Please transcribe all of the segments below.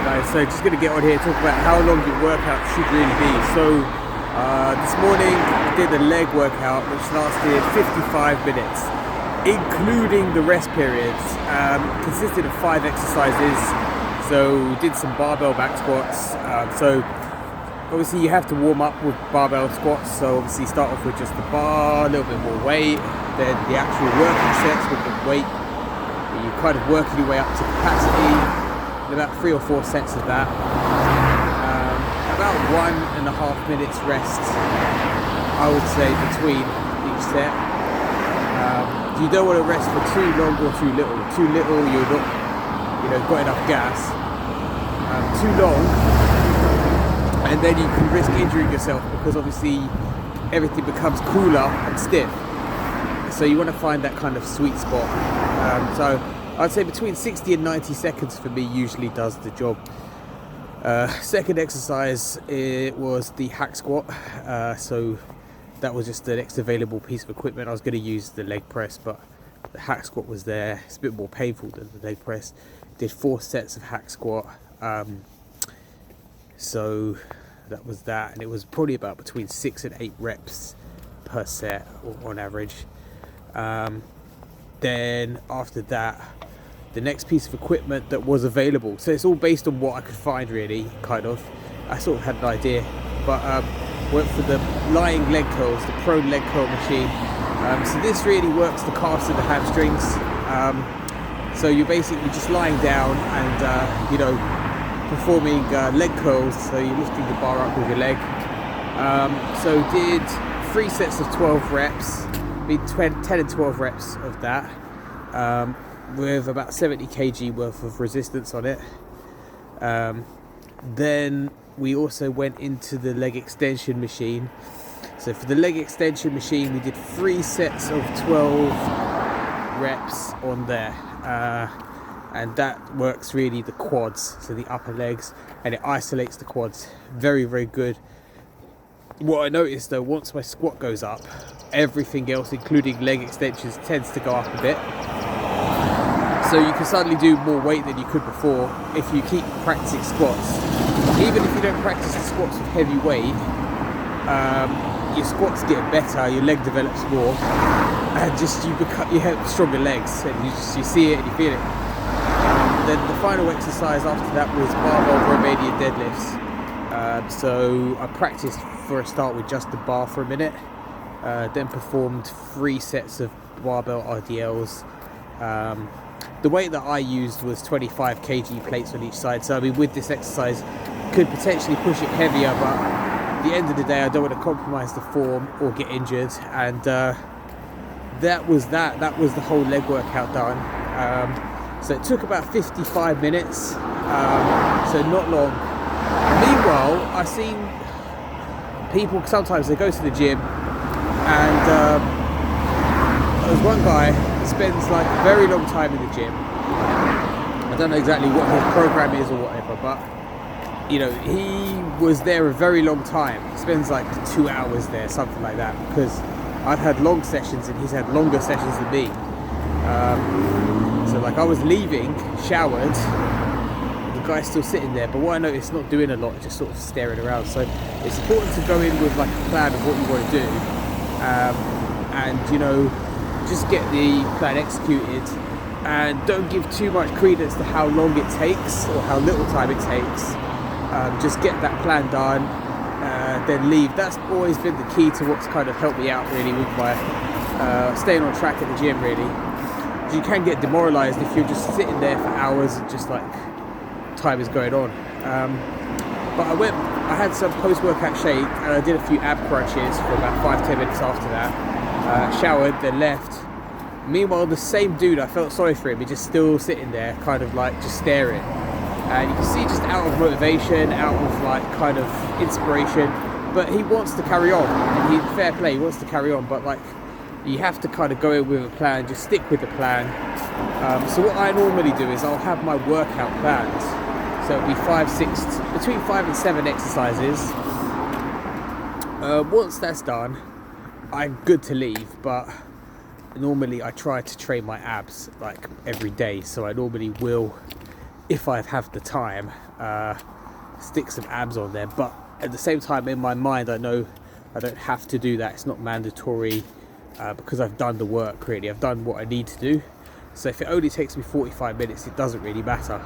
Guys, so just going to get on here and talk about how long your workout should really be. So this morning I did a leg workout which lasted 55 minutes, including the rest periods. Consisted of 5 exercises. So did some barbell back squats. So obviously you have to warm up with barbell squats. So obviously start off with just the bar, a little bit more weight, then the actual working sets with the weight. You kind of working your way up to capacity. About 3 or 4 sets of that. About 1.5 minutes rest, I would say, between each set. You don't want to rest for too long or too little. Too little, you're not, got enough gas. Too long, and then you can risk injuring yourself because obviously everything becomes cooler and stiff. So you want to find that kind of sweet spot. So I'd say between 60 and 90 seconds for me usually does the job. Second exercise, it was the hack squat. So that was just the next available piece of equipment. I was going to use the leg press, but the hack squat was there. It's a bit more painful than the leg press. Did 4 sets of hack squat. So that was that, and it was probably about between 6 and 8 reps per set on average. Then after that, the next piece of equipment that was available, so it's all based on what I could find really, kind of. I sort of had an idea, but went for the lying leg curls, the prone leg curl machine. So this really works the calves and the hamstrings. So you're basically just lying down and performing leg curls, so you're lifting the bar up with your leg. So did 3 sets of 12 reps, 10 and 12 reps of that, with about 70 kg worth of resistance on it. Then we also went into the leg extension machine. So for the leg extension machine, we did 3 sets of 12 reps on there. And that works really the quads, so the upper legs, and it isolates the quads. Very, very good. What I noticed though, once my squat goes up, everything else, including leg extensions, tends to go up a bit. So you can suddenly do more weight than you could before if you keep practicing squats. Even if you don't practice the squats with heavy weight, your squats get better, your leg develops more, and you have stronger legs, and you see it and you feel it. Then the final exercise after that was barbell Romanian deadlifts. So I practiced for a start with just the bar for a minute, then performed 3 sets of barbell RDLs. The weight that I used was 25 kg plates on each side, so I mean with this exercise could potentially push it heavier, but at the end of the day I don't want to compromise the form or get injured, and that was the whole leg workout done. So it took about 55 minutes, so not long. Meanwhile, I've seen people, sometimes they go to the gym, and there's one guy that spends like a very long time in the gym. I don't know exactly what his program is or whatever, but he was there a very long time. He spends like 2 hours there, something like that, because I've had long sessions and he's had longer sessions than me. So like I was leaving, showered, the guy's still sitting there, but what I noticed, not doing a lot, just sort of staring around. So it's important to go in with like a plan of what you want to do, and just get the plan executed, and don't give too much credence to how long it takes or how little time it takes. Just get that plan done, then leave. That's always been the key to what's kind of helped me out really with my staying on track at the gym really. You can get demoralized if you're just sitting there for hours and just like time is going on. But I had some post-workout shake and I did a few ab crunches for about 5-10 minutes after that. Showered, then left. Meanwhile, the same dude, I felt sorry for him, he's just still sitting there, kind of like just staring. And you can see just out of motivation, out of like kind of inspiration, but he wants to carry on. And fair play, he wants to carry on, but like you have to kind of go in with a plan, just stick with the plan. So what I normally do is I'll have my workout plans. So it'll be between 5 and 7 exercises. Once that's done, I'm good to leave, but normally I try to train my abs like every day, so I normally will if I have the time, stick some abs on there. But at the same time, in my mind, I know I don't have to do that. It's not mandatory, because I've done the work. Really, I've done what I need to do. So if it only takes me 45 minutes, it doesn't really matter.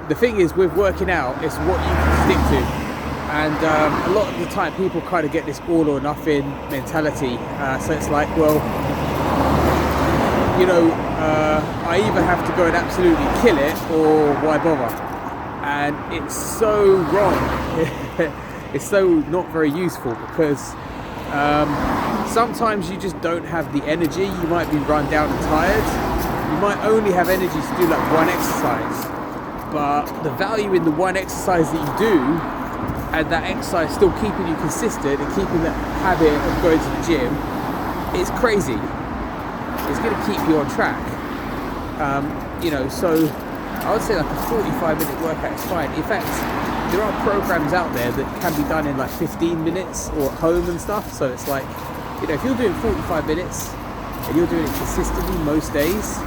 The thing is, with working out, it's what you can stick to. And a lot of the time, people kind of get this all or nothing mentality. So it's like, well, you know, I either have to go and absolutely kill it, or why bother? And it's so wrong. It's so not very useful, because sometimes you just don't have the energy. You might be run down and tired. You might only have energy to do like one exercise, but the value in the one exercise that you do, and that exercise still keeping you consistent and keeping that habit of going to the gym, it's crazy. It's going to keep you on track. You know, so I would say like a 45-minute workout is fine. In fact, there are programs out there that can be done in like 15 minutes or at home and stuff. So it's like, you know, if you're doing 45 minutes and you're doing it consistently most days,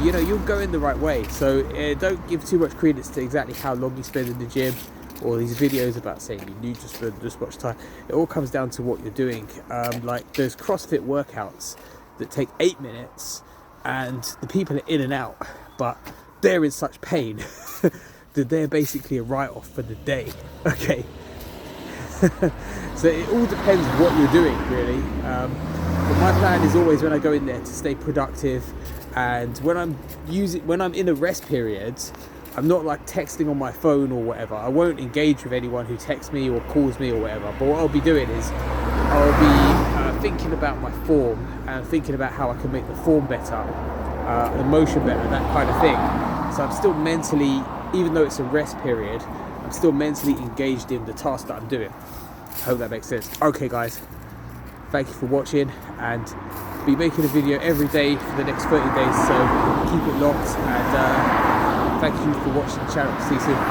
you know, you'll go in the right way. So don't give too much credence to exactly how long you spend in the gym, or these videos about saying you need to spend this much time. It all comes down to what you're doing. Like there's CrossFit workouts that take 8 minutes and the people are in and out, but they're in such pain that they're basically a write-off for the day. Okay. So it all depends what you're doing, really. But my plan is always, when I go in there, to stay productive. And when I'm in a rest period, I'm not like texting on my phone or whatever. I won't engage with anyone who texts me or calls me or whatever. But what I'll be doing is I'll be thinking about my form and thinking about how I can make the form better, the motion better, that kind of thing. So I'm still mentally, even though it's a rest period, I'm still mentally engaged in the task that I'm doing. I hope that makes sense. Okay guys, thank you for watching, and I'll be making a video every day for the next 30 days, so keep it locked, and thank you for watching the channel. See you soon.